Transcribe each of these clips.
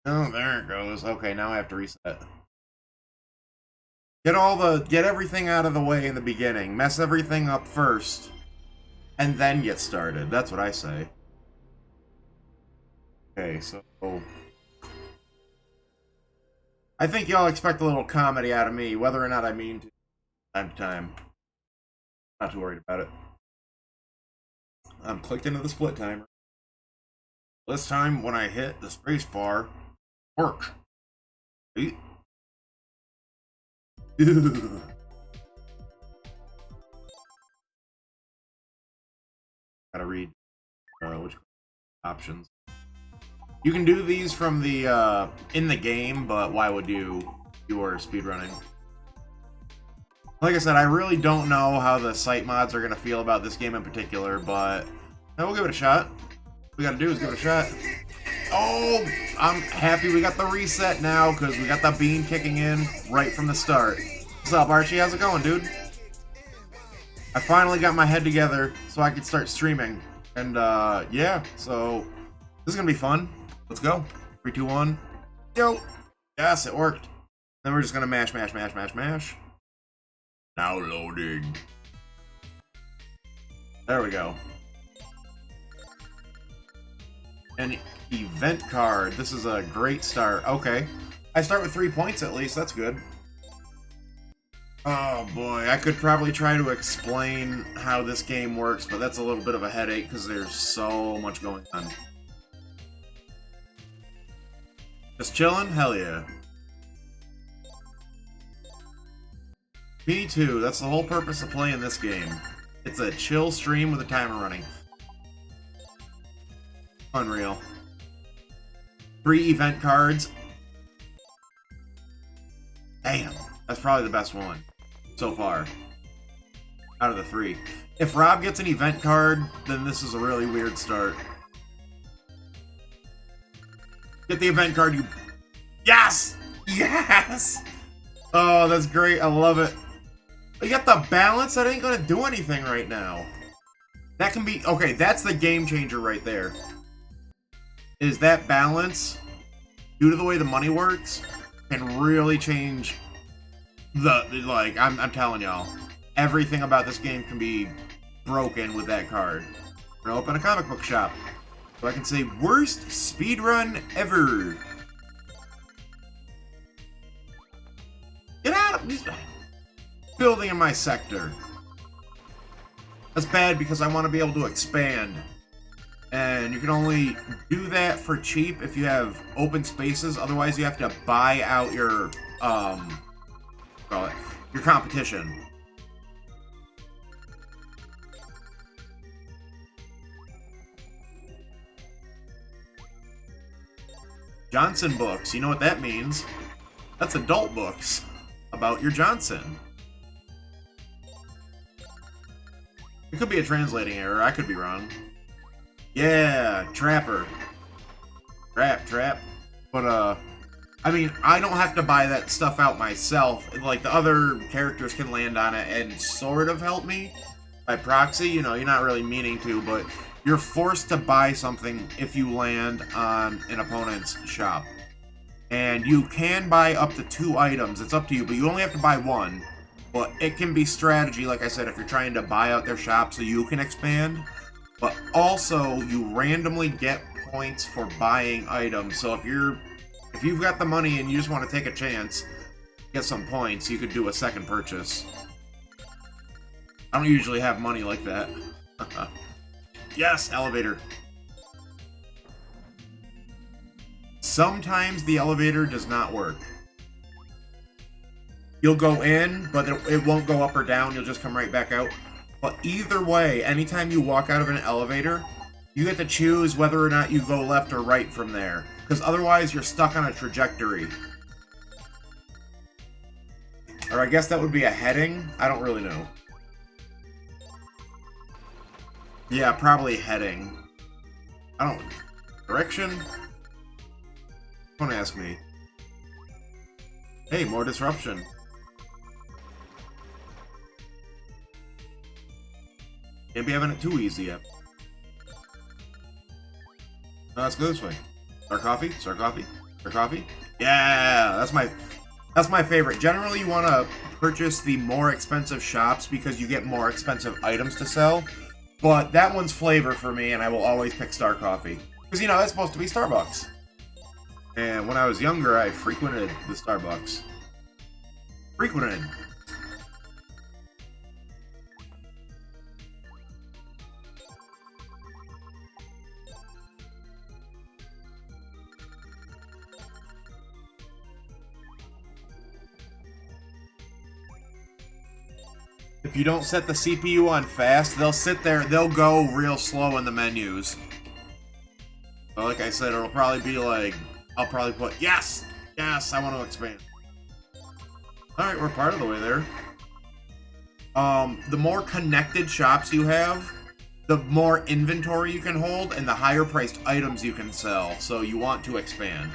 Oh, there it goes. Okay, now I have to reset. Get everything out of the way in the beginning. Mess everything up first. And then get started. That's what I say. Okay, so I think y'all expect a little comedy out of me, whether or not I mean to time. Not too worried about it. I'm clicked into the split timer. This time, when I hit the space bar, work. Gotta read which options. You can do these from the in the game, but why would you are speedrunning? Like I said, I really don't know how the site mods are gonna feel about this game in particular, but we'll give it a shot. What we gotta do is give it a shot. Oh, I'm happy we got the reset now because we got the bean kicking in right from the start. What's up, Archie? How's it going, dude? I finally got my head together so I could start streaming. And, yeah, so this is gonna be fun. Let's go. 3, 2, 1. Yo! Yes, it worked. Then we're just gonna mash, mash, mash, mash, mash. Now loading. There we go. An event card. This is a great start. Okay. I start with 3 points at least. That's good. Oh boy, I could probably try to explain how this game works, but that's a little bit of a headache because there's so much going on. Just chilling? Hell yeah. Me too. That's the whole purpose of playing this game. It's a chill stream with a timer running. Unreal. 3 event cards. Damn. That's probably the best one so far. Out of the 3. If Rob gets an event card, then this is a really weird start. Get the event card, you... Yes! Yes! Oh, that's great. I love it. You got the balance? That ain't gonna do anything right now. That can be... Okay, that's the game changer right there. Is that balance, due to the way the money works, can really change like, I'm telling y'all, everything about this game can be broken with that card. We're gonna open a comic book shop. So I can say, worst speedrun ever. Get out of this building in my sector. That's bad because I want to be able to expand. And you can only do that for cheap if you have open spaces. Otherwise, you have to buy out your, your competition. Johnson books. You know what that means? That's adult books about your Johnson. It could be a translating error. I could be wrong. Yeah, Trapper. Trap. But, I mean, I don't have to buy that stuff out myself. Like, the other characters can land on it and sort of help me by proxy. You know, you're not really meaning to, but you're forced to buy something if you land on an opponent's shop. And you can buy up to 2 items. It's up to you, but you only have to buy 1. But it can be strategy, like I said, if you're trying to buy out their shop so you can expand. But also, you randomly get points for buying items. So if you've got the money and you just want to take a chance, get some points, you could do a second purchase. I don't usually have money like that. Yes, elevator. Sometimes the elevator does not work. You'll go in, but it won't go up or down. You'll just come right back out. But either way, anytime you walk out of an elevator, you get to choose whether or not you go left or right from there. Because otherwise, you're stuck on a trajectory. Or I guess that would be a heading? I don't really know. Yeah, probably heading. I don't... Direction? Don't ask me. Hey, more disruption. Can't be having it too easy yet. No, let's go this way. Start coffee. For coffee? Yeah, that's my favorite. Generally, you want to purchase the more expensive shops because you get more expensive items to sell. But that one's flavor for me, and I will always pick Star Coffee. Because, you know, that's supposed to be Starbucks. And when I was younger, I frequented the Starbucks. Frequented. If you don't set the CPU on fast, they'll sit there, they'll go real slow in the menus. But like I said, it'll probably be like, I'll probably put, yes, I want to expand. Alright, we're part of the way there. The more connected shops you have, the more inventory you can hold, and the higher priced items you can sell, so you want to expand.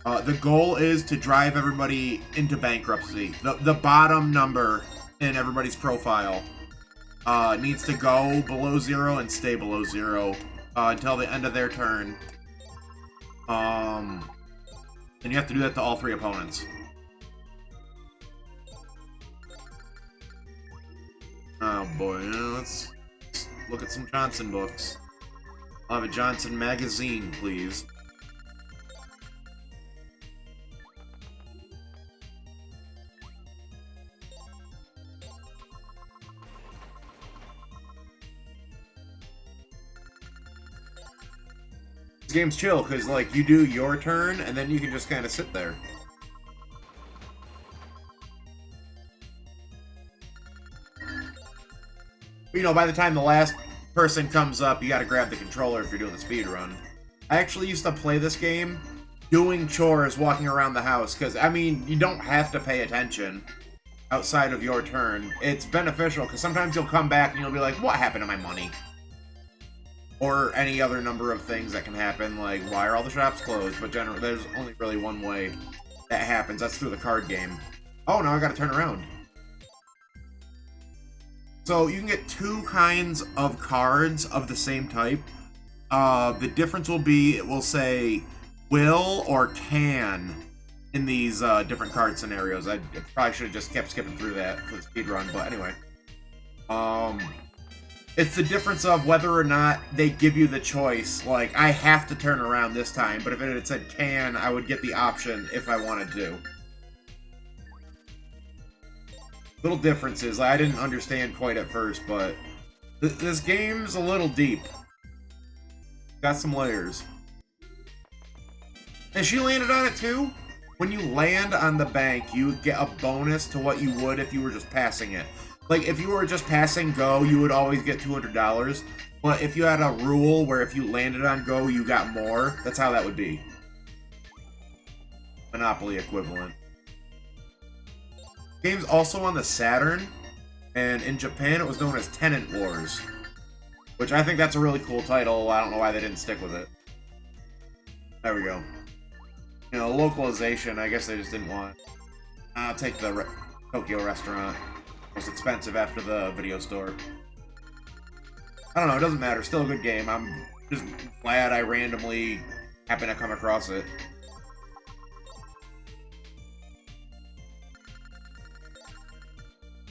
The goal is to drive everybody into bankruptcy. The bottom number in everybody's profile needs to go below 0 and stay below 0 until the end of their turn. And you have to do that to all 3 opponents. Oh boy, let's look at some Johnson books. I'll have a Johnson magazine, please. This game's chill, because, like, you do your turn, and then you can just kind of sit there. You know, by the time the last person comes up, you gotta grab the controller if you're doing the speed run. I actually used to play this game doing chores, walking around the house, because, I mean, you don't have to pay attention outside of your turn. It's beneficial, because sometimes you'll come back and you'll be like, what happened to my money? Or any other number of things that can happen, like, why are all the shops closed? But generally, there's only really one way that happens. That's through the card game. Oh, now I gotta turn around. So, you can get 2 kinds of cards of the same type. The difference will be, it will say, will or can in these different card scenarios. I probably should have just kept skipping through that for the speedrun, but anyway. It's the difference of whether or not they give you the choice. Like, I have to turn around this time, but if it had said can, I would get the option if I wanted to. Little differences. I didn't understand quite at first, but this game's a little deep. Got some layers. And she landed on it too? When you land on the bank, you get a bonus to what you would if you were just passing it. Like, if you were just passing Go, you would always get $200. But if you had a rule where if you landed on Go, you got more, that's how that would be. Monopoly equivalent. Game's also on the Saturn, and in Japan it was known as Tenant Wars. Which I think that's a really cool title. I don't know why they didn't stick with it. There we go. You know, localization, I guess they just didn't want it. I'll take the Tokyo restaurant. Most expensive after the video store. I don't know, it doesn't matter. Still a good game. I'm just glad I randomly happened to come across it.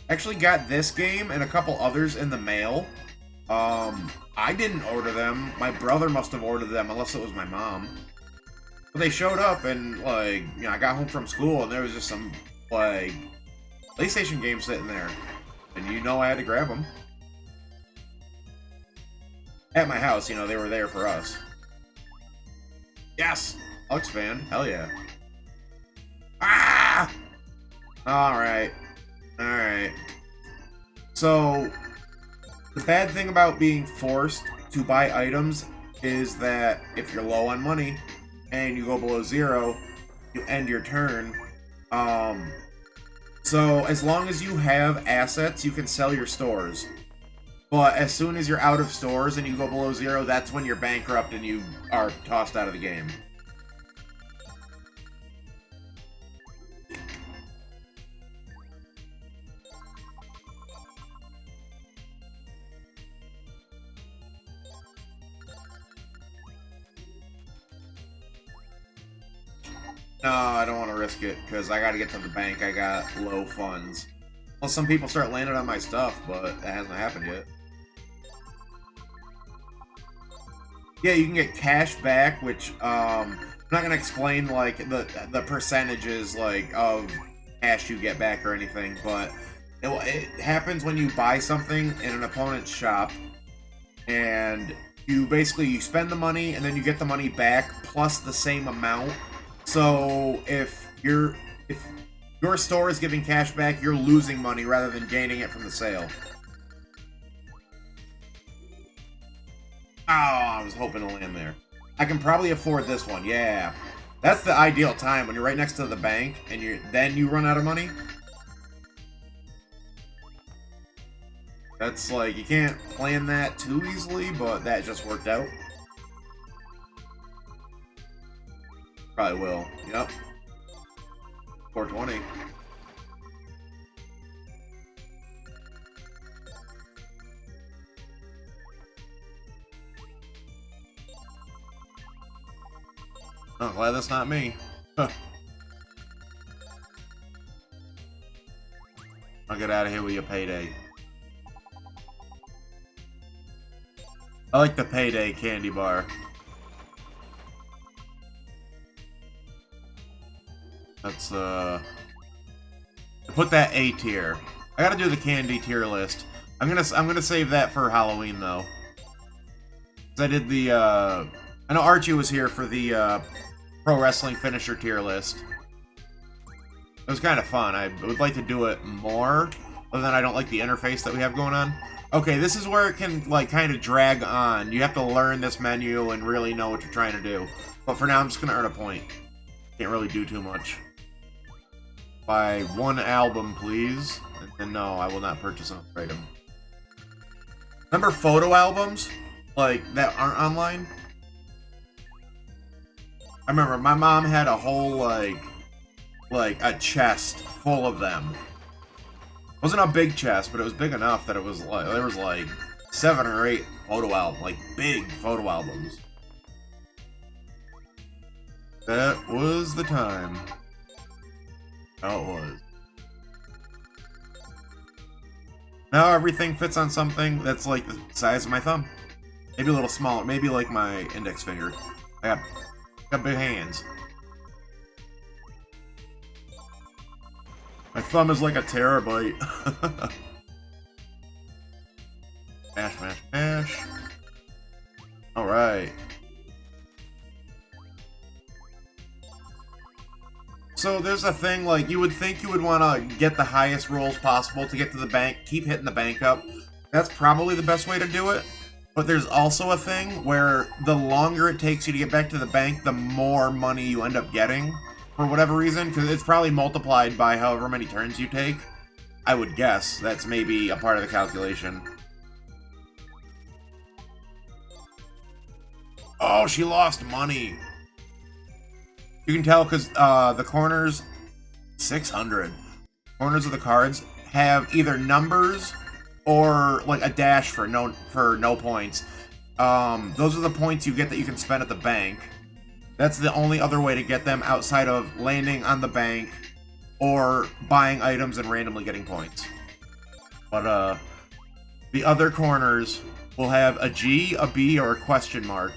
Actually got this game and a couple others in the mail. I didn't order them. My brother must have ordered them, unless it was my mom. But they showed up and, like, you know, I got home from school and there was just some, like, PlayStation games sitting there. And you know I had to grab them. At my house, you know, they were there for us. Yes! I'll expand. Hell yeah. Ah! Alright. Alright. So, the bad thing about being forced to buy items is that if you're low on money and you go below 0, you end your turn. So, as long as you have assets, you can sell your stores. But as soon as you're out of stores and you go below 0, that's when you're bankrupt and you are tossed out of the game. No, I don't want to risk it, because I got to get to the bank. I got low funds. Well, some people start landing on my stuff, but that hasn't happened yet. Yeah, you can get cash back, which, I'm not going to explain, like, the percentages, like, of cash you get back or anything, but it happens when you buy something in an opponent's shop, and you spend the money, and then you get the money back, plus the same amount. So, if your store is giving cash back, you're losing money rather than gaining it from the sale. Oh, I was hoping to land there. I can probably afford this one, yeah. That's the ideal time, when you're right next to the bank, and then you run out of money. That's like, you can't plan that too easily, but that just worked out. Probably will, yep. 420. Oh, glad that's not me. Huh. I'll get out of here with your payday. I like the payday candy bar. Let's put that A tier. I gotta do the candy tier list. I'm gonna save that for Halloween though. 'Cause I did the I know Archie was here for the Pro Wrestling Finisher tier list. It was kind of fun. I would like to do it more, other than I don't like the interface that we have going on. Okay, this is where it can, like, kind of drag on. You have to learn this menu and really know what you're trying to do. But for now, I'm just going to earn a point. Can't really do too much. Buy one album, please. And no, I will not purchase an item. Remember photo albums? Like, that aren't online? I remember my mom had a whole, like a chest full of them. It wasn't a big chest, but it was big enough that it was like, there was like 7 or 8 photo albums, like big photo albums. That was the time. Oh, it was. Now everything fits on something that's like the size of my thumb. Maybe a little smaller, maybe like my index finger. I got big hands. My thumb is like a terabyte. Mash, mash, mash. Alright. So there's a thing, like, you would think you would want to get the highest rolls possible to get to the bank, keep hitting the bank up. That's probably the best way to do it. But there's also a thing where the longer it takes you to get back to the bank, the more money you end up getting. For whatever reason, because it's probably multiplied by however many turns you take. I would guess that's maybe a part of the calculation. Oh, she lost money. You can tell because the corners, 600. Corners of the cards have either numbers or like a dash for no points. Those are the points you get that you can spend at the bank. That's the only other way to get them outside of landing on the bank or buying items and randomly getting points. But the other corners will have a G, a B, or a question mark.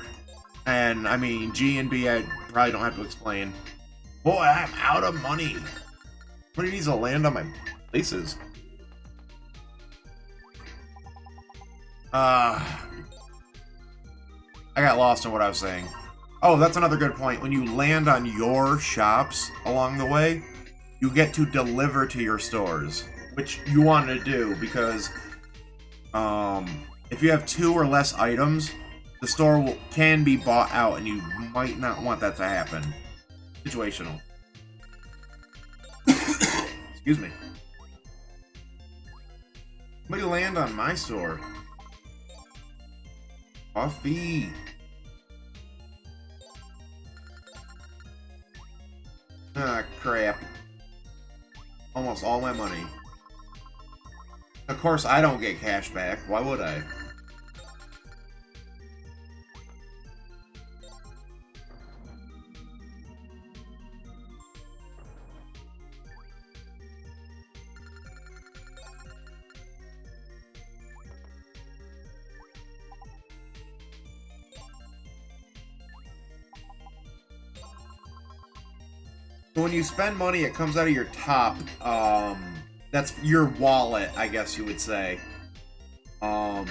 And I mean, G and B I probably don't have to explain. Boy, I'm out of money. Money needs to land on my places. I got lost in what I was saying. Oh, that's another good point. When you land on your shops along the way, you get to deliver to your stores, which you want to do because if you have 2 or less items, the store can be bought out, and you might not want that to happen. Situational. Excuse me. Somebody land on my store. Coffee. Ah, crap. Almost all my money. Of course, I don't get cash back. Why would I? So when you spend money, it comes out of your top. That's your wallet, I guess you would say. And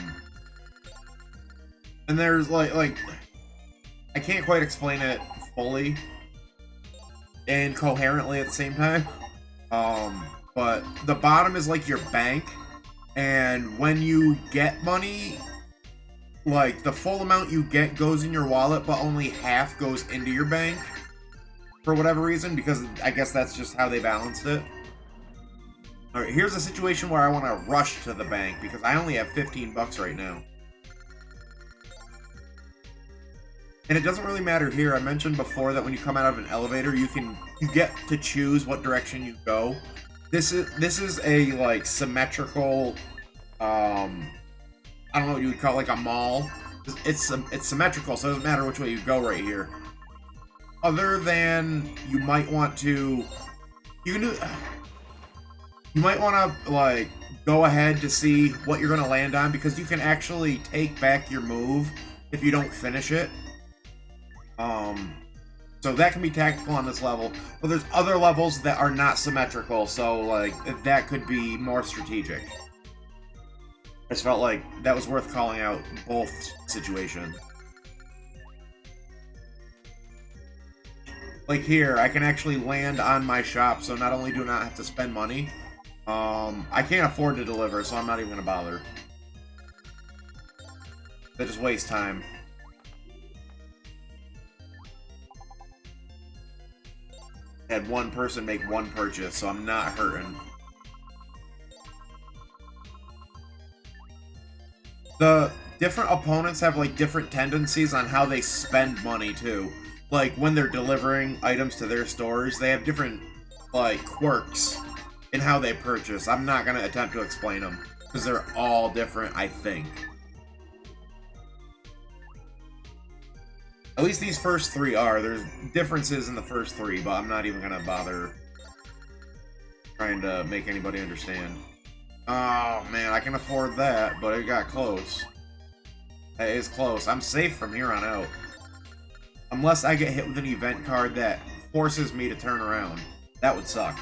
there's like I can't quite explain it fully and coherently at the same time. But the bottom is like your bank, and when you get money, like the full amount you get goes in your wallet, but only half goes into your bank for whatever reason, because I guess that's just how they balanced it. Alright, here's a situation where I want to rush to the bank because I only have 15 bucks right now. And it doesn't really matter here. I mentioned before that when you come out of an elevator, you get to choose what direction you go. This is a like symmetrical I don't know what you would call it, like a mall. It's symmetrical, so it doesn't matter which way you go right here. Other than you might want to you might want to like go ahead to see what you're going to land on, because you can actually take back your move if you don't finish it. So that can be tactical on this level, but there's other levels that are not symmetrical, so like that could be more strategic. I just felt like that was worth calling out both situations. Like here, I can actually land on my shop, so not only do I not have to spend money, I can't afford to deliver, so I'm not even going to bother. That just wastes time. Had one person make one purchase, so I'm not hurting. The different opponents have like different tendencies on how they spend money too. Like when they're delivering items to their stores, they have different like quirks in how they purchase. I'm not gonna attempt to explain them because they're all different, I think. At least these first three are. There's differences in the first three, but I'm not even gonna bother trying to make anybody understand. Oh man, I can afford that, but it got close. It is close. I'm safe from here on out. Unless I get hit with an event card that forces me to turn around. That would suck.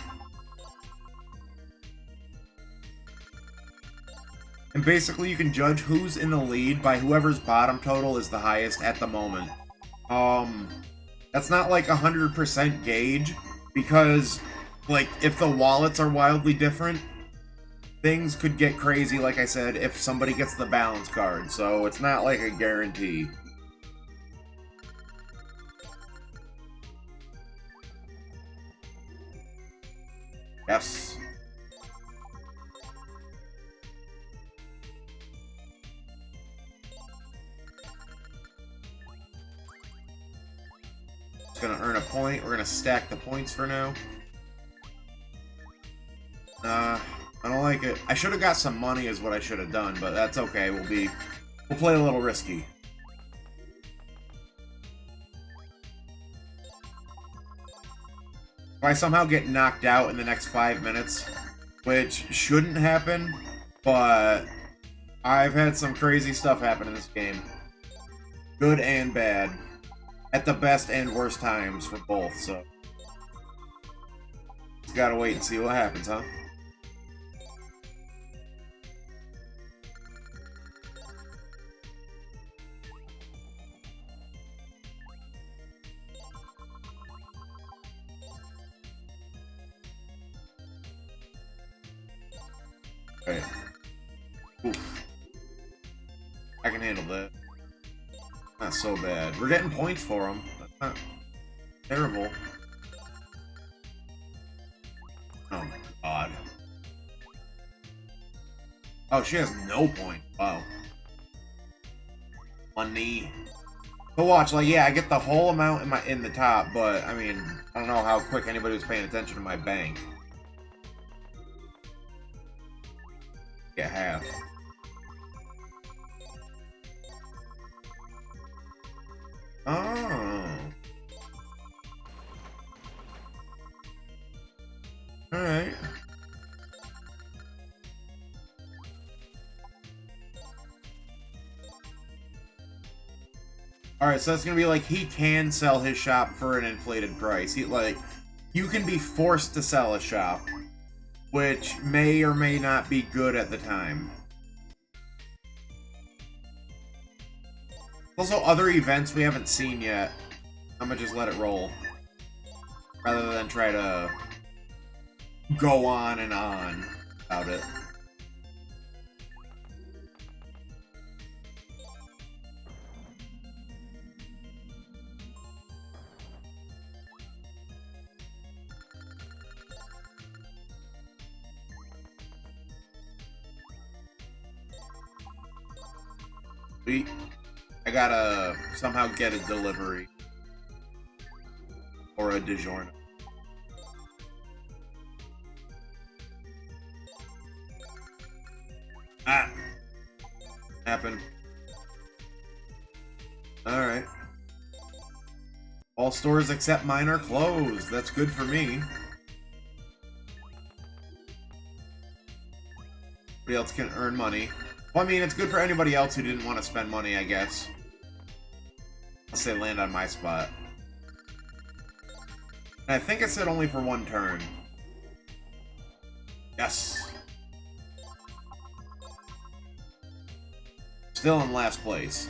And basically you can judge who's in the lead by whoever's bottom total is the highest at the moment. That's not like 100% gauge, because like if the wallets are wildly different, things could get crazy, like I said, if somebody gets the balance card, so it's not like a guarantee. Yes. It's gonna earn a point. We're gonna stack the points for now. I don't like it. I should have got some money is what I should have done, but that's okay. We'll play a little risky. If I somehow get knocked out in the next 5 minutes, which shouldn't happen, but I've had some crazy stuff happen in this game. Good and bad. At the best and worst times for both, so just gotta wait and see what happens, huh? Okay. Oof. I can handle that. Not so bad. We're getting points for them. That's not terrible. Oh my god. Oh, she has no point. Wow. Money. So watch, like, yeah, I get the whole amount in the top, but I mean, I don't know how quick anybody was paying attention to my bank. Get half. Oh. Alright. Alright, so that's gonna be like, he can sell his shop for an inflated price. you can be forced to sell a shop, which may or may not be good at the time. Also, other events we haven't seen yet. I'm gonna just let it roll. Rather than try to go on and on about it. I gotta somehow get a delivery. Or a DiGiorno. Ah! Happened. Alright. All stores except mine are closed. That's good for me. Nobody else can earn money. Well, I mean, it's good for anybody else who didn't want to spend money, I guess. Unless they land on my spot. And I think it said only for one turn. Yes. Still in last place.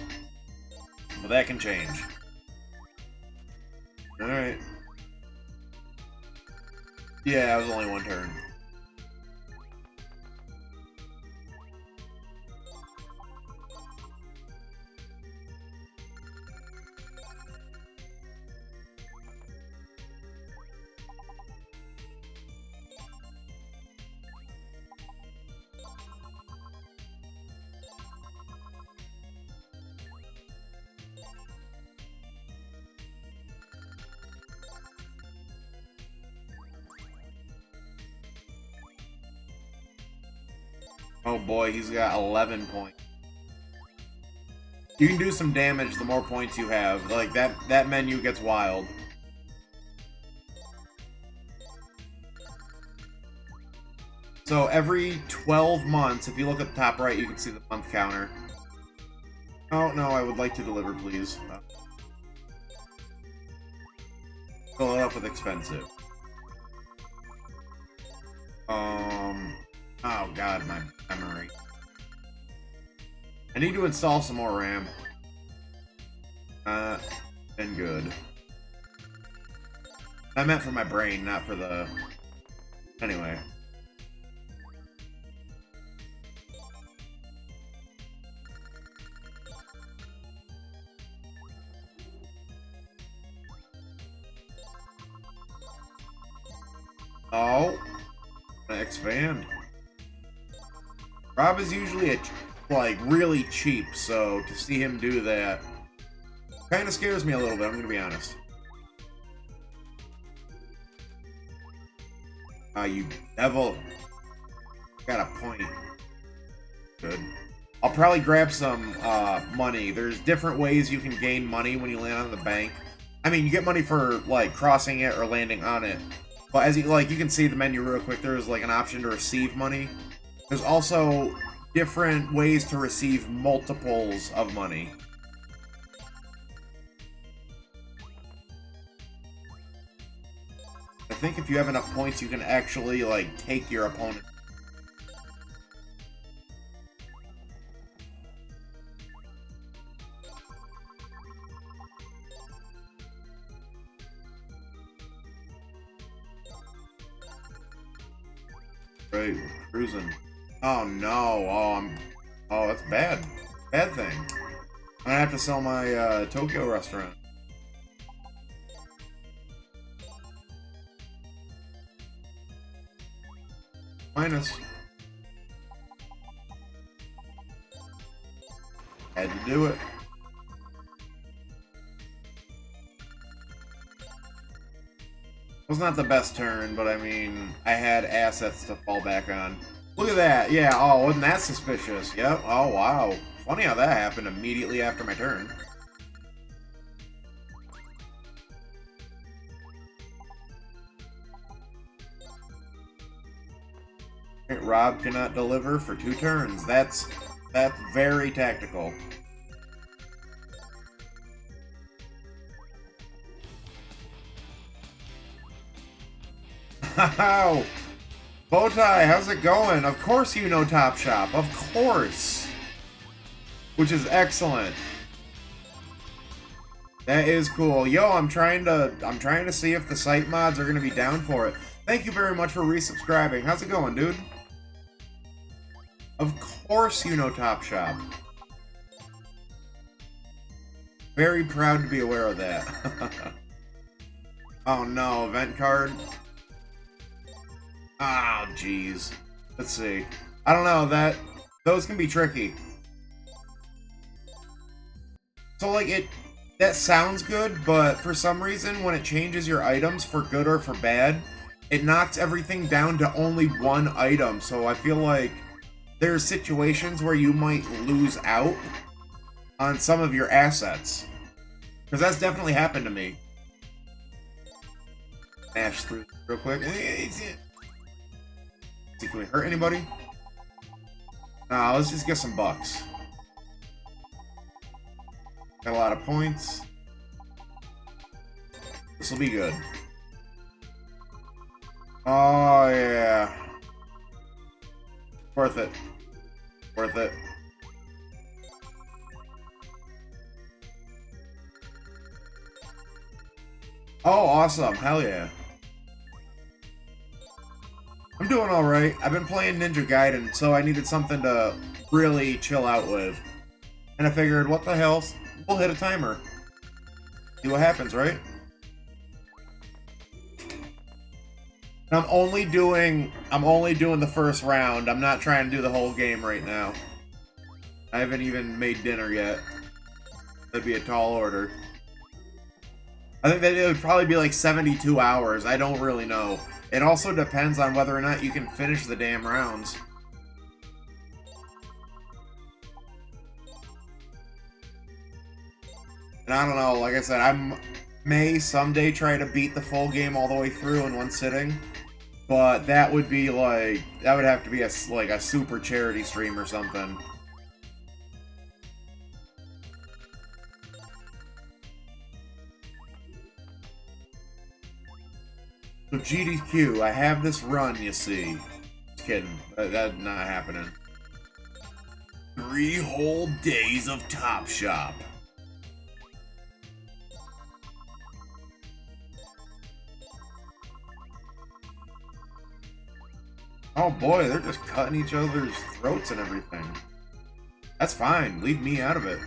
But that can change. Alright. Yeah, it was only one turn. Oh boy, he's got 11 points. You can do some damage the more points you have. Like, that menu gets wild. So every 12 months, if you look at the top right, you can see the month counter. Oh, no, I would like to deliver, please. Fill it up with expensive. Oh god, my memory. I need to install some more RAM. Been good. I meant for my brain, not for the... Anyway. Oh. Expand. Rob is usually like really cheap, so to see him do that kind of scares me a little bit, I'm gonna be honest. You devil. Got a point. Good. I'll probably grab some money. There's different ways you can gain money when you land on the bank. I mean, you get money for like crossing it or landing on it. But as you can see the menu real quick, there's like an option to receive money. There's also different ways to receive multiples of money. I think if you have enough points, you can actually like take your opponent. Right, we're cruising. Oh no! Oh, that's bad. Bad thing. I'm gonna have to sell my Tokyo restaurant. Minus. Had to do it. It was not the best turn, but I mean, I had assets to fall back on. Look at that. Yeah, oh, wasn't that suspicious? Yep. Oh, wow. Funny how that happened immediately after my turn. Rob cannot deliver for 2 turns. That's very tactical. Wow! Bowtie, how's it going? Of course you know Top Shop. Of course. Which is excellent. That is cool. Yo, I'm trying to see if the site mods are gonna be down for it. Thank you very much for resubscribing. How's it going, dude? Of course you know Top Shop. Very proud to be aware of that. Oh no, event card. Oh jeez. Let's see. I don't know, those can be tricky. So like that sounds good, but for some reason when it changes your items for good or for bad, it knocks everything down to only one item. So I feel like there's situations where you might lose out on some of your assets. Because that's definitely happened to me. Smash through real quick. See, can we hurt anybody? Nah, let's just get some bucks. Got a lot of points. This will be good. Oh, yeah. Worth it. Worth it. Oh, awesome. Hell yeah. I'm doing alright. I've been playing Ninja Gaiden, so I needed something to really chill out with. And I figured, what the hell? We'll hit a timer. See what happens, right? And I'm only doing the first round. I'm not trying to do the whole game right now. I haven't even made dinner yet. That'd be a tall order. I think that it would probably be like 72 hours. I don't really know. It also depends on whether or not you can finish the damn rounds. And I don't know, like I said, I may someday try to beat the full game all the way through in one sitting. But that would be like, that would have to be like a super charity stream or something. So GDQ, I have this run, you see. Just kidding. That's not happening. 3 whole days of Top Shop. Oh boy, they're just cutting each other's throats and everything. That's fine. Leave me out of it.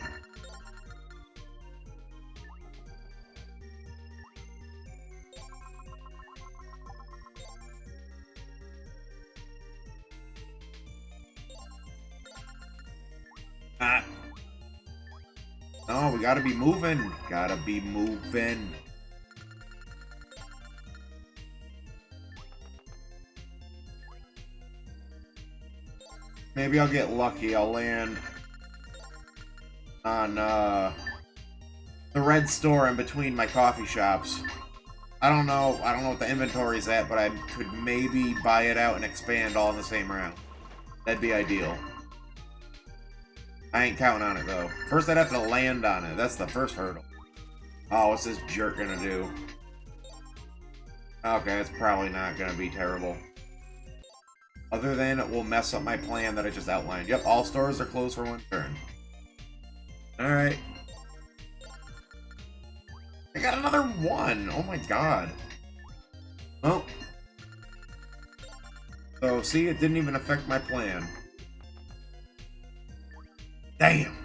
No, we gotta be moving. Gotta be moving. Maybe I'll get lucky. I'll land on the red store in between my coffee shops. I don't know what the inventory's at, but I could maybe buy it out and expand all in the same round. That'd be ideal. I ain't counting on it, though. First, I'd have to land on it. That's the first hurdle. Oh, what's this jerk gonna do? Okay, it's probably not gonna be terrible. Other than it will mess up my plan that I just outlined. Yep, all stores are closed for one turn. Alright. I got another one! Oh my god. Well. So, see, it didn't even affect my plan. Damn!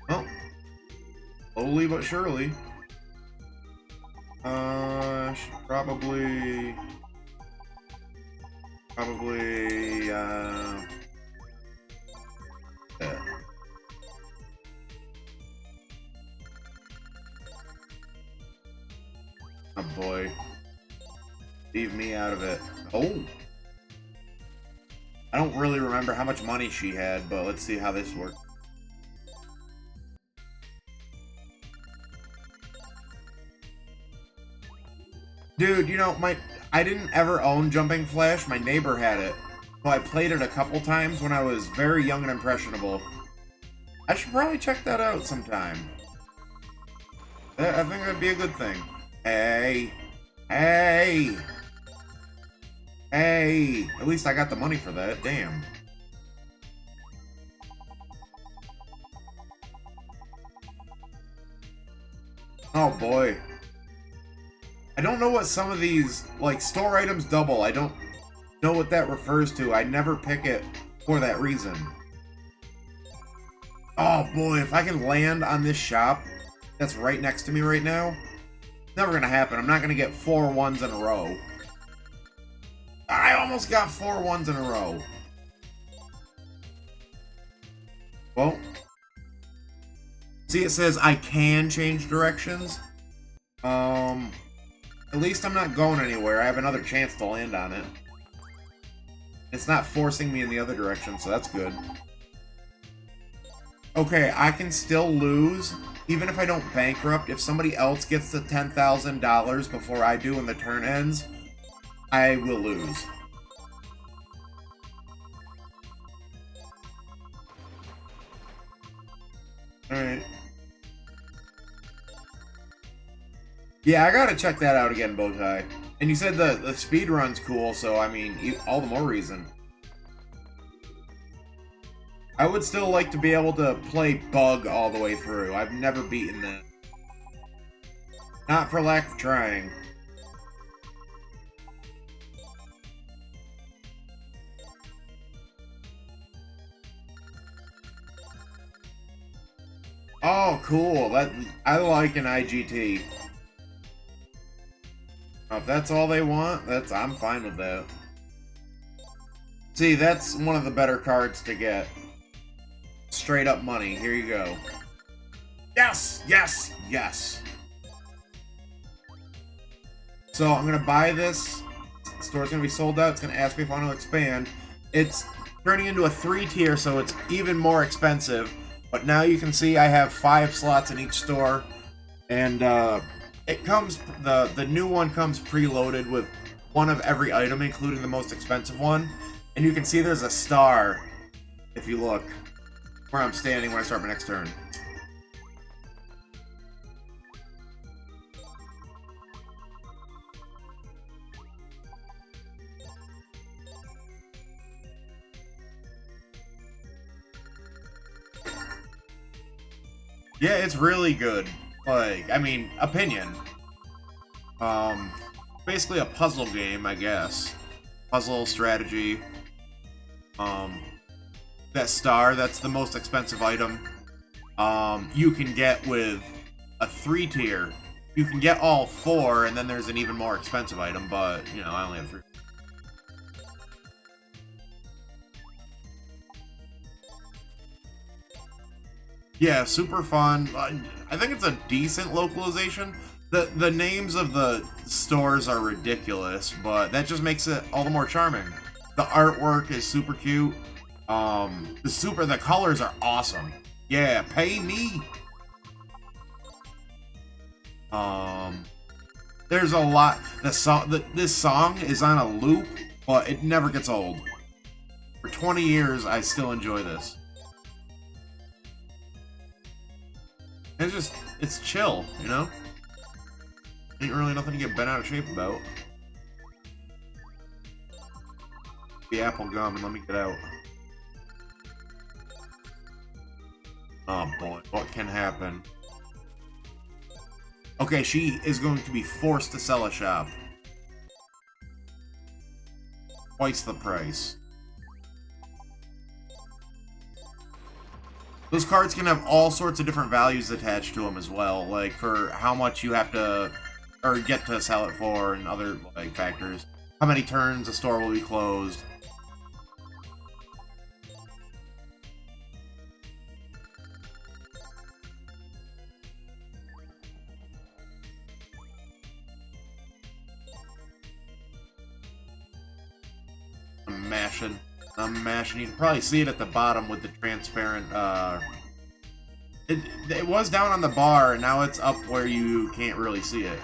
Well, slowly but surely. Should probably, yeah. Oh boy. Leave me out of it. Oh! I don't really remember how much money she had, but let's see how this works. Dude, you know, I didn't ever own Jumping Flash. My neighbor had it. So I played it a couple times when I was very young and impressionable. I should probably check that out sometime. I think that'd be a good thing. Hey. Hey. Hey. At least I got the money for that. Damn. Oh boy. I don't know what some of these, like, store items double. I don't know what that refers to. I never pick it for that reason. Oh boy, if I can land on this shop that's right next to me right now, it's never gonna happen. I'm not gonna get 4 ones in a row. I almost got 4 ones in a row. Well, see, it says I can change directions. At least I'm not going anywhere. I have another chance to land on it. It's not forcing me in the other direction, so that's good. Okay, I can still lose, even if I don't bankrupt. If somebody else gets the $10,000 before I do and the turn ends, I will lose. Alright. Yeah, I gotta check that out again, Bowtie. And you said the speed run's cool, so I mean, all the more reason. I would still like to be able to play Bug all the way through. I've never beaten that. Not for lack of trying. Oh, cool. I like an IGT. If that's all they want, I'm fine with that. See, that's one of the better cards to get. Straight up money. Here you go. Yes! Yes! Yes! So, I'm gonna buy this. The store's gonna be sold out. It's gonna ask me if I want to expand. It's turning into a 3-tier, so it's even more expensive. But now you can see I have 5 slots in each store. And, it comes, the new one comes preloaded with one of every item, including the most expensive one. And you can see there's a star, if you look, where I'm standing when I start my next turn. Yeah, it's really good. Like, I mean, opinion. Basically a puzzle game, I guess. Puzzle strategy. That star, that's the most expensive item. You can get with a 3-tier. You can get all 4, and then there's an even more expensive item, but, you know, I only have 3. Yeah, super fun. I think it's a decent localization. The names of the stores are ridiculous, but that just makes it all the more charming. The artwork is super cute. The colors are awesome. Yeah, pay me. There's a lot. This song is on a loop, but it never gets old. For 20 years, I still enjoy this. It's chill, you know? Ain't really nothing to get bent out of shape about. The apple gum and let me get out. Oh boy, what can happen? Okay, she is going to be forced to sell a shop. Twice the price. Those cards can have all sorts of different values attached to them as well, like for how much you have to, or get to sell it for, and other like factors. How many turns a store will be closed. I'm mashing. You can probably see it at the bottom with the transparent, it was down on the bar, and now it's up where you can't really see it.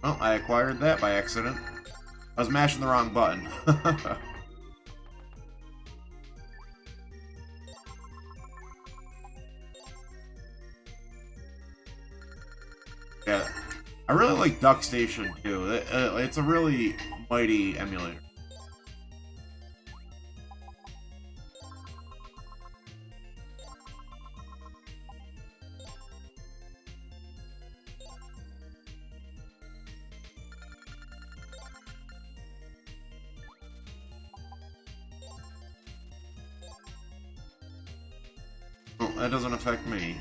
Well, I acquired that by accident. I was mashing the wrong button. Yeah, I really like Duck Station too. It's a really mighty emulator. Well, that doesn't affect me.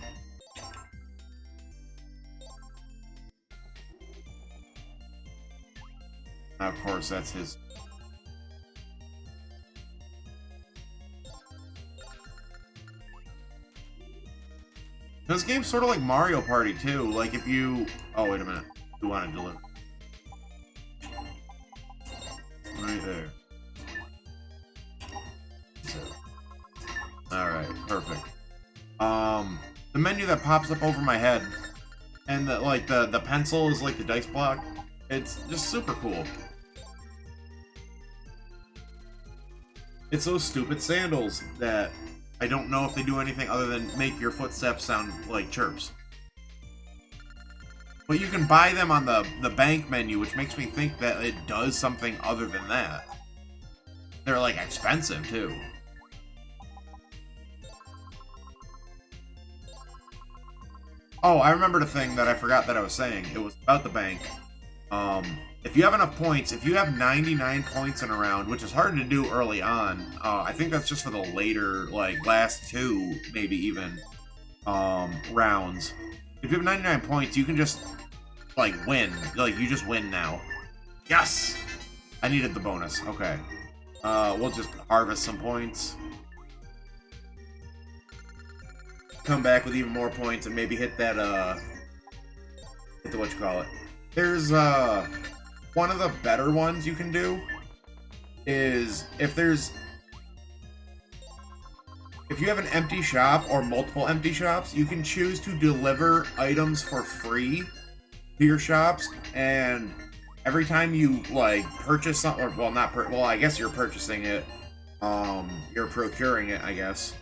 Now, of course, that's his. This game's sort of like Mario Party, too. Like, if you... Oh, wait a minute. You want to deliver. Right there. Alright, perfect. The menu that pops up over my head, and the pencil is like the dice block. It's just super cool. It's those stupid sandals that I don't know if they do anything other than make your footsteps sound like chirps. But you can buy them on the bank menu, which makes me think that it does something other than that. They're, like, expensive, too. Oh, I remembered a thing that I forgot that I was saying. It was about the bank. If you have enough points, if you have 99 points in a round, which is hard to do early on, I think that's just for the later, like, last two, maybe even, rounds. If you have 99 points, you can just, like, win. Like, you just win now. Yes! I needed the bonus. Okay. We'll just harvest some points. Come back with even more points and maybe hit that, hit the whatchamacallit. There's, one of the better ones you can do is if you have an empty shop or multiple empty shops, you can choose to deliver items for free to your shops, and every time you, like, purchase something, or, well, well, I guess you're purchasing it, you're procuring it, I guess,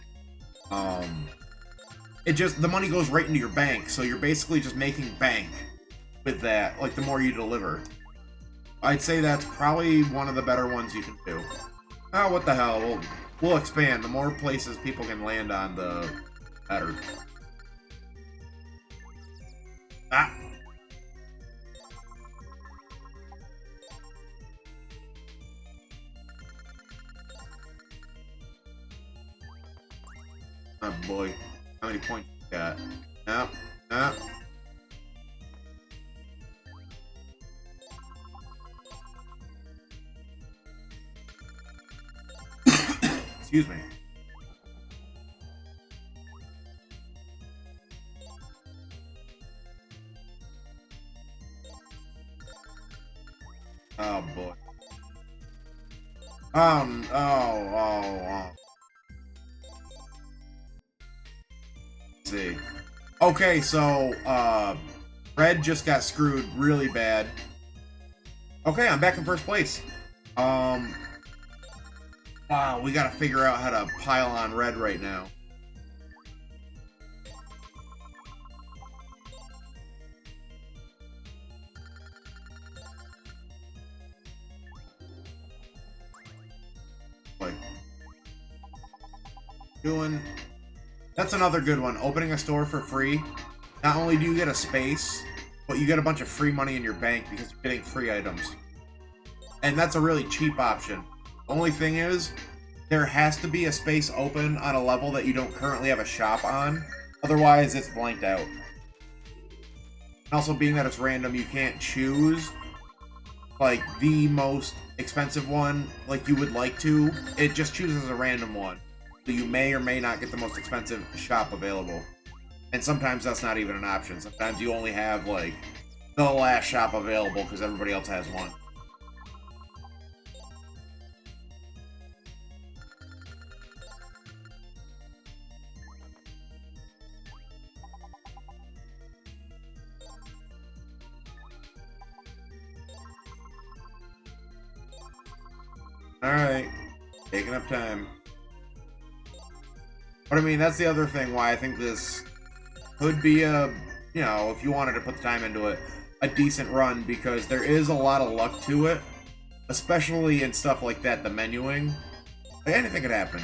the money goes right into your bank, so you're basically just making bank with that, like, the more you deliver. I'd say that's probably one of the better ones you can do. Oh, what the hell, we'll expand. The more places people can land on, the better. Ah! Oh boy. How many points you got? Nope. Nope. Excuse me. Oh boy. Oh. Let's see. Okay, so, Red just got screwed really bad. Okay, I'm back in first place. Wow, we gotta figure out how to pile on Red right now. Like, that's another good one. Opening a store for free. Not only do you get a space, but you get a bunch of free money in your bank because you're getting free items. And that's a really cheap option. Only thing is, there has to be a space open on a level that you don't currently have a shop on. Otherwise, it's blanked out. And also, being that it's random, you can't choose, like, the most expensive one like you would like to. It just chooses a random one. So you may or may not get the most expensive shop available. And sometimes that's not even an option. Sometimes you only have, like, the last shop available because everybody else has one. Alright. Taking up time. But I mean, that's the other thing why I think this could be a, you know, if you wanted to put the time into it, a decent run, because there is a lot of luck to it. Especially in stuff like that, the menuing. Like, anything could happen.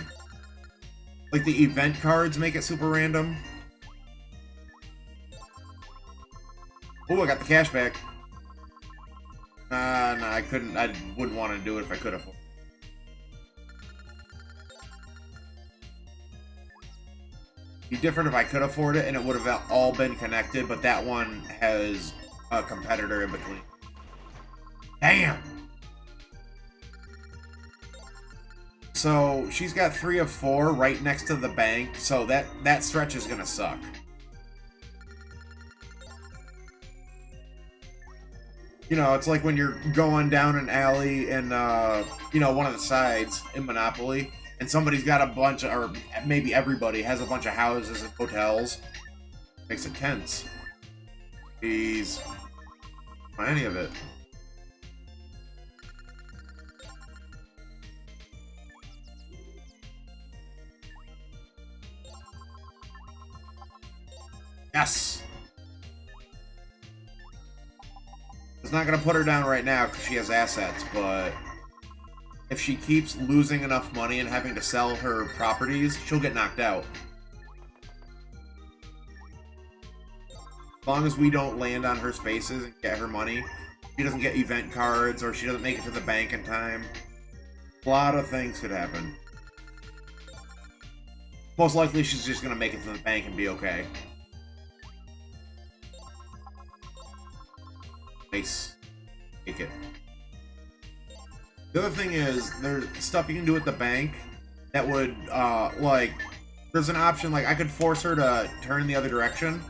Like, the event cards make it super random. Oh, I got the cash back. No, I couldn't. I wouldn't want to do it if I could afford it. It'd be different if I could afford it and it would have all been connected, but that one has a competitor in between. Damn! So, she's got 3 of 4 right next to the bank, so that stretch is gonna suck. You know, it's like when you're going down an alley in, you know, one of the sides in Monopoly, and somebody's got a bunch of, or maybe everybody has a bunch of houses and hotels. Makes it tense. Jeez. Not any of it. Yes! It's not going to put her down right now because she has assets, but if she keeps losing enough money and having to sell her properties, she'll get knocked out. As long as we don't land on her spaces and get her money, she doesn't get event cards or she doesn't make it to the bank in time. A lot of things could happen. Most likely she's just going to make it to the bank and be okay. Nice. Take it. The other thing is, there's stuff you can do at the bank that would, like, there's an option, like, I could force her to turn the other direction,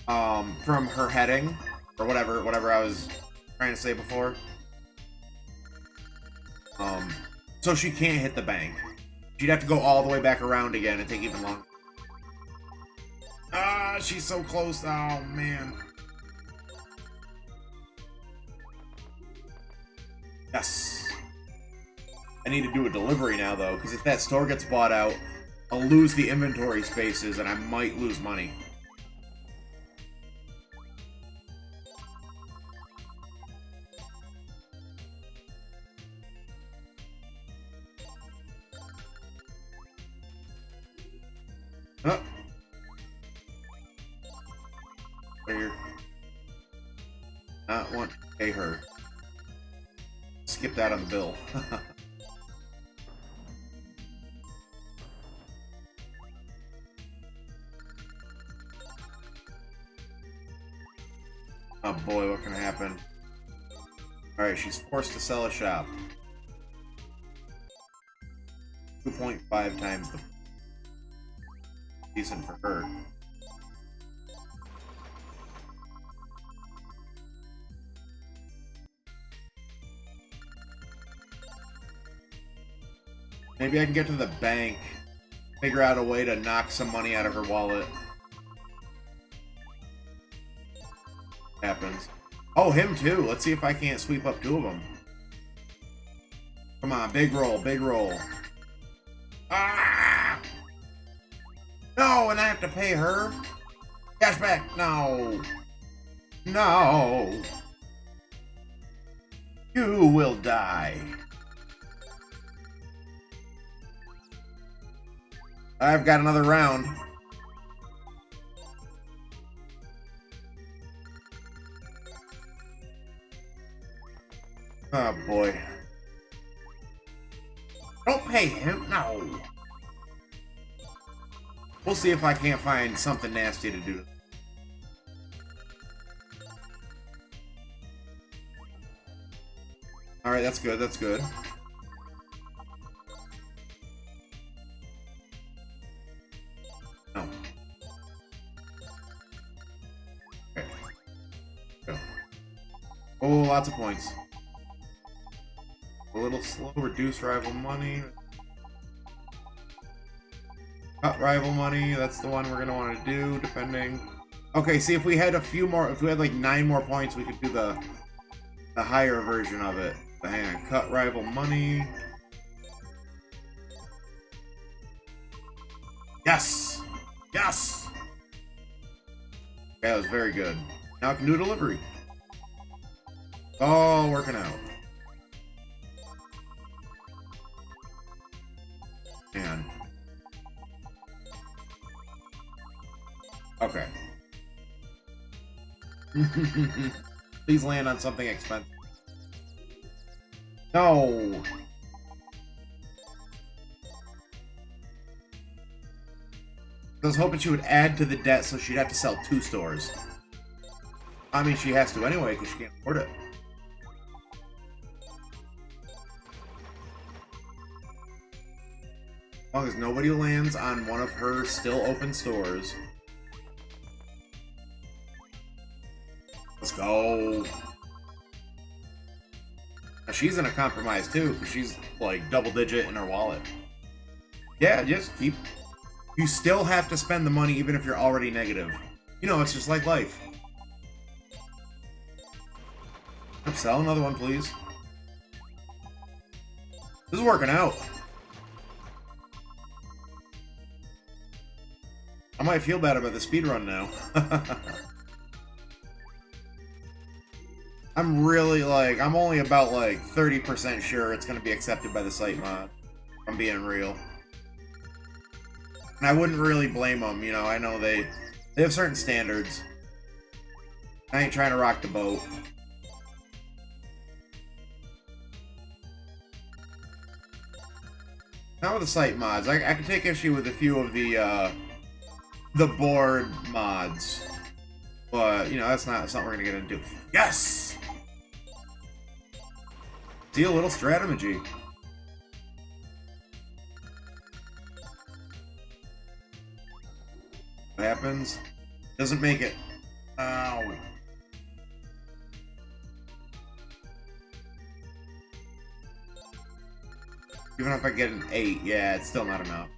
from her heading, or whatever I was trying to say before. So she can't hit the bank. She'd have to go all the way back around again and take even longer. Ah, she's so close. Oh, man. Yes. I need to do a delivery now, though, because if that store gets bought out, I'll lose the inventory spaces, and I might lose money. Oh. Here. Not want to pay her. Skip that on the bill. Oh boy, what can happen? Alright, she's forced to sell a shop. 2.5 times the... Decent for her. Maybe I can get to the bank, figure out a way to knock some money out of her wallet. Happens. Oh, him too. Let's see if I can't sweep up 2 of them. Come on, big roll, big roll. Ah! No, and I have to pay her? Cashback, no. No. You will die. I've got another round. Oh boy. Don't pay him, no. We'll see if I can't find something nasty to do. Alright, that's good, that's good. No. Okay. Go. Oh, lots of points. A little slow, reduce rival money. Cut rival money, that's the one we're gonna want to do, depending. Okay, see, if we had a few more, if we had like 9 more points, we could do the higher version of it. Hang on, cut rival money. Yes! Yes! That was very good. Now I can do delivery. All working out. Man. Okay. Please land on something expensive. No! I was hoping she would add to the debt so she'd have to sell 2 stores. I mean, she has to anyway because she can't afford it. As long as nobody lands on one of her still open stores. Let's go. Now she's in a compromise too, because she's like double digit in her wallet. Yeah, just keep. You still have to spend the money even if you're already negative. You know, it's just like life. Sell another one, please. This is working out. I might feel bad about the speedrun now. I'm really like, I'm only about like 30% sure it's going to be accepted by the site mod. If I'm being real. And I wouldn't really blame them, you know, I know they have certain standards. I ain't trying to rock the boat. Not with the site mods. I can take issue with a few of the board mods. But, you know, that's not something we're going to get into. Yes! See a little strategy. What happens? Doesn't make it. Ow. Even if I get an 8, yeah, it's still not enough.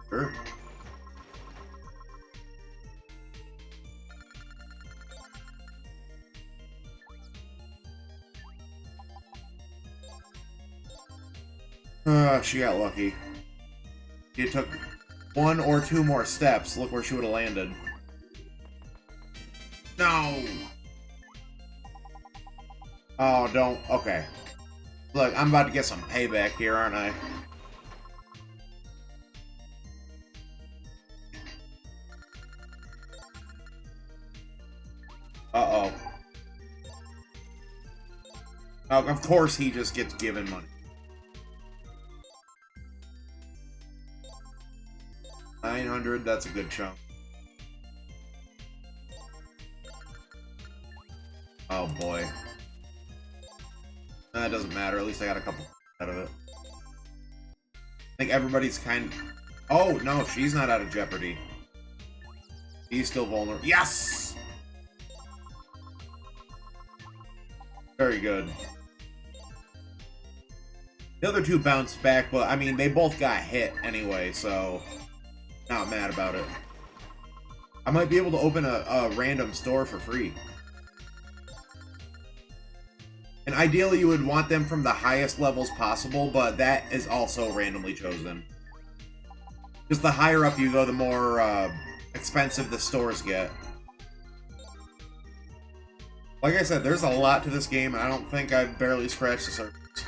Sure. She got lucky. She took 1 or 2 more steps. Look where she would have landed. No! Oh, don't. Okay. Look, I'm about to get some payback here, aren't I? Uh-oh. Oh, of course he just gets given money. 900, that's a good chunk. Oh boy. That doesn't matter, at least I got a couple out of it. I think everybody's kind of... Oh, no, she's not out of jeopardy. He's still vulnerable. Yes! Very good. The other 2 bounced back, but, I mean, they both got hit anyway, so... Not mad about it. I might be able to open a random store for free. And ideally you would want them from the highest levels possible, but that is also randomly chosen. Just the higher up you go, the more expensive the stores get. Like I said, there's a lot to this game, and I don't think I've barely scratched the surface.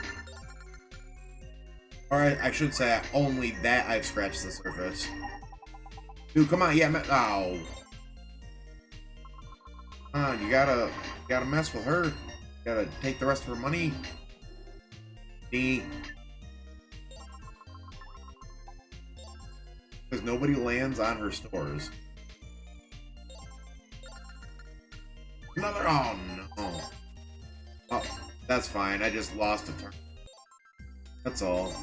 Or I should say, only that I've scratched the surface. Dude, come on, yeah, oh. Come on, you gotta mess with her. You gotta take the rest of her money. Me. Because nobody lands on her stores. Another, oh no. Oh, that's fine, I just lost a turn. That's all.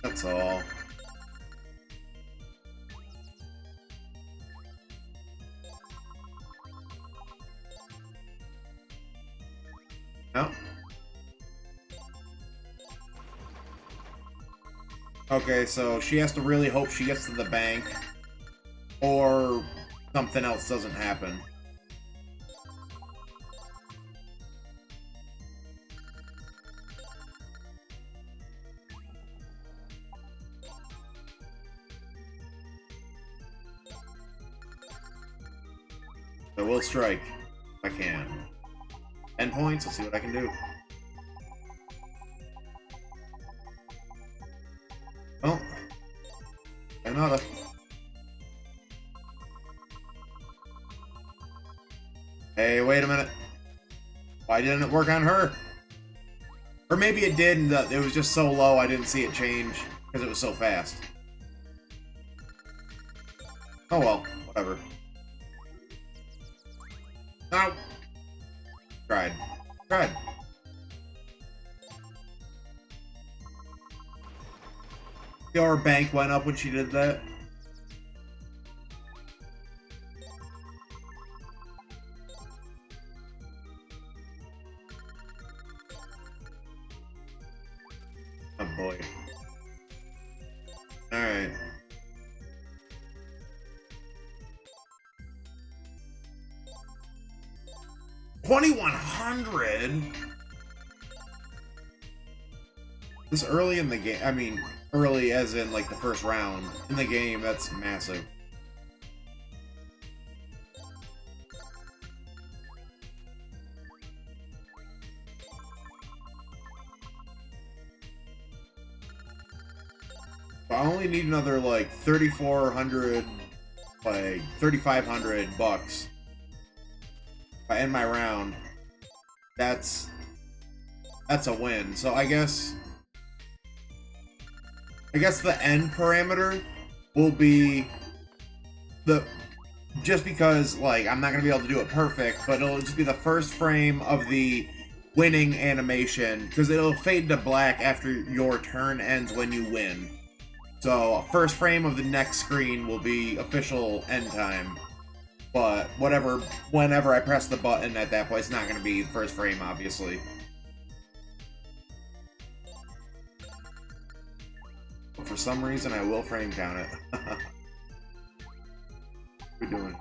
That's all. No. Okay, so she has to really hope she gets to the bank, or something else doesn't happen. So we'll strike if I can. 10 points, let's see what I can do. Oh. Another. Hey, wait a minute. Why didn't it work on her? Or maybe it did, and it was just so low I didn't see it change because it was so fast. Oh well, whatever. No. Tried. See how her bank went up when she did that? Oh boy. Alright. $2,100? This early in the game, I mean, early as in like the first round in the game, that's massive. I only need another like 3,400, like 3,500 bucks. If I end my round, that's a win. So I guess the end parameter will be just because like I'm not gonna be able to do it perfect, but it'll just be the first frame of the winning animation because it'll fade to black after your turn ends when you win. So first frame of the next screen will be official end time. But whenever I press the button at that point, it's not going to be the first frame, obviously. But for some reason, I will frame count it. What are we doing?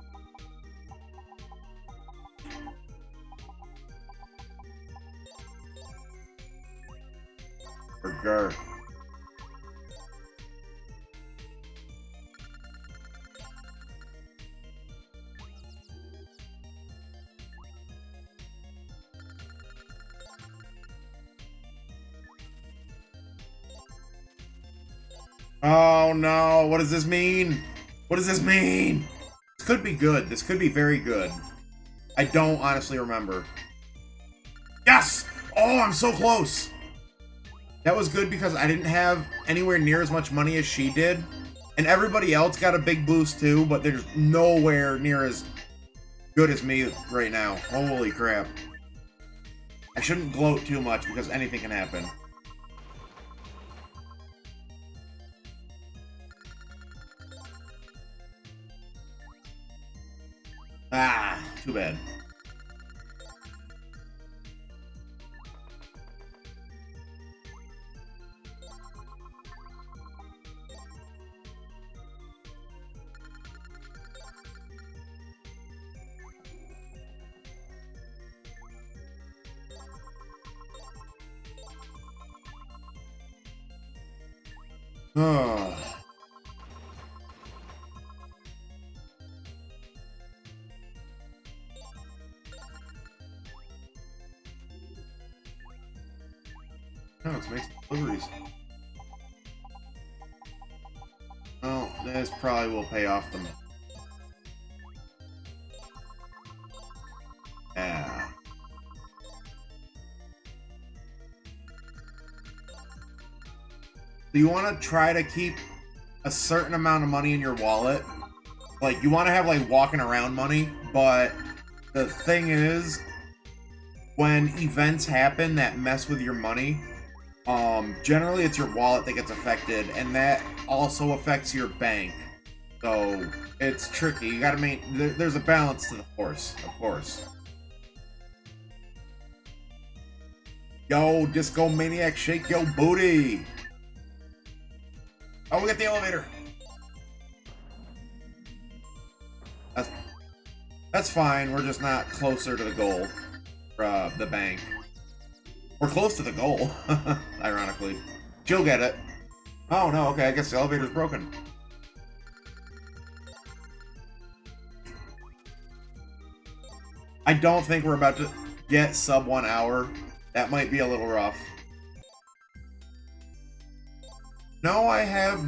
Burger. Oh no, what does this mean? What does this mean? This could be good. This could be very good. I don't honestly remember. Yes! Oh, I'm so close! That was good because I didn't have anywhere near as much money as she did. And everybody else got a big boost too, but they're just nowhere near as good as me right now. Holy crap. I shouldn't gloat too much because anything can happen. Ah, too bad. Oh. No, let's make some deliveries. Oh, this probably will pay off the money. Yeah. So you want to try to keep a certain amount of money in your wallet. Like, you want to have, like, walking around money, but the thing is, when events happen that mess with your money, generally it's your wallet that gets affected, and that also affects your bank. So it's tricky. You gotta there's a balance to the force, of course. Yo, Disco Maniac, shake your booty. Oh, we got the elevator. That's fine. We're just not closer to the goal. The bank. We're close to the goal, ironically. She'll get it. Oh, no, okay, I guess the elevator's broken. I don't think we're about to get sub 1 hour. That might be a little rough. No, I have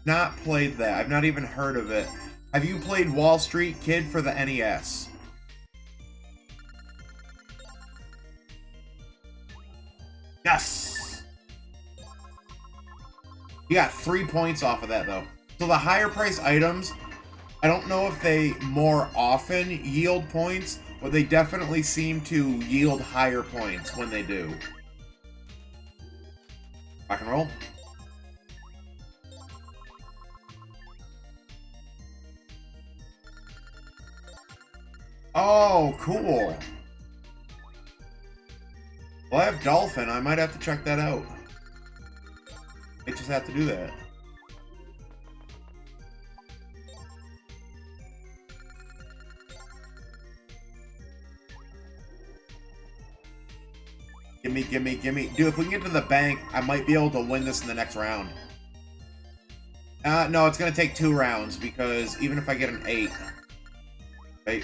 not played that. I've not even heard of it. Have you played Wall Street Kid for the NES? Yes! You got 3 points off of that, though. So the higher price items, I don't know if they more often yield points, but they definitely seem to yield higher points when they do. Rock and roll. Oh, cool. Well, I have Dolphin. I might have to check that out. I just have to do that. Gimme, gimme, gimme. Dude, if we can get to the bank, I might be able to win this in the next round. No, it's going to take 2 rounds, because even if I get an 8... Wait.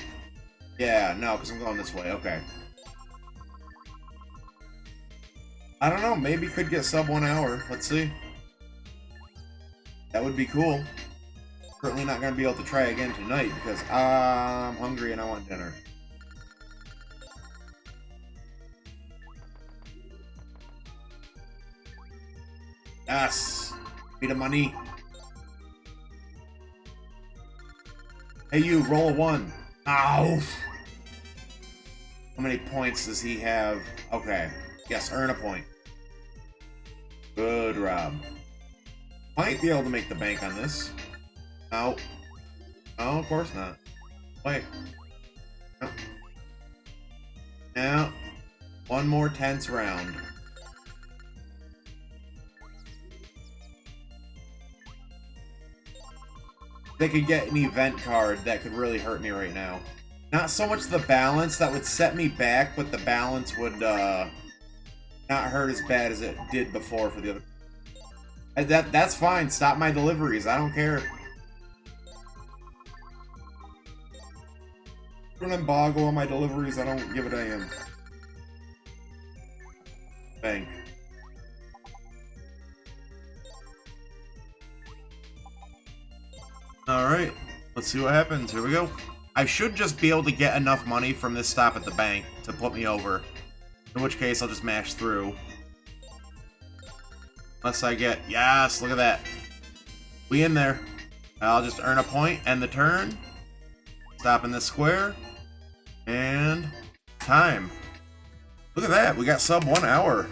Yeah, no, because I'm going this way. Okay. I don't know. Maybe could get sub 1 hour. Let's see. That would be cool. Certainly not going to be able to try again tonight because I'm hungry and I want dinner. Yes. Give me the money. Hey, you, roll a 1. Ow. How many points does he have? Okay. Yes, earn a point. Good, Rob. Might be able to make the bank on this. No. No, of course not. Wait. No. Now, one more tense round. They could get an event card that could really hurt me right now. Not so much the balance that would set me back, but the balance would not hurt as bad as it did before for the other. That's fine. Stop my deliveries. I don't care. Put an embargo on my deliveries. I don't give a damn. Bank. Alright. Let's see what happens. Here we go. I should just be able to get enough money from this stop at the bank to put me over. In which case, I'll just mash through. Unless I get... Yes, look at that. We in there. I'll just earn a point, end the turn. Stop in this square. And... time. Look at that. We got sub 1 hour.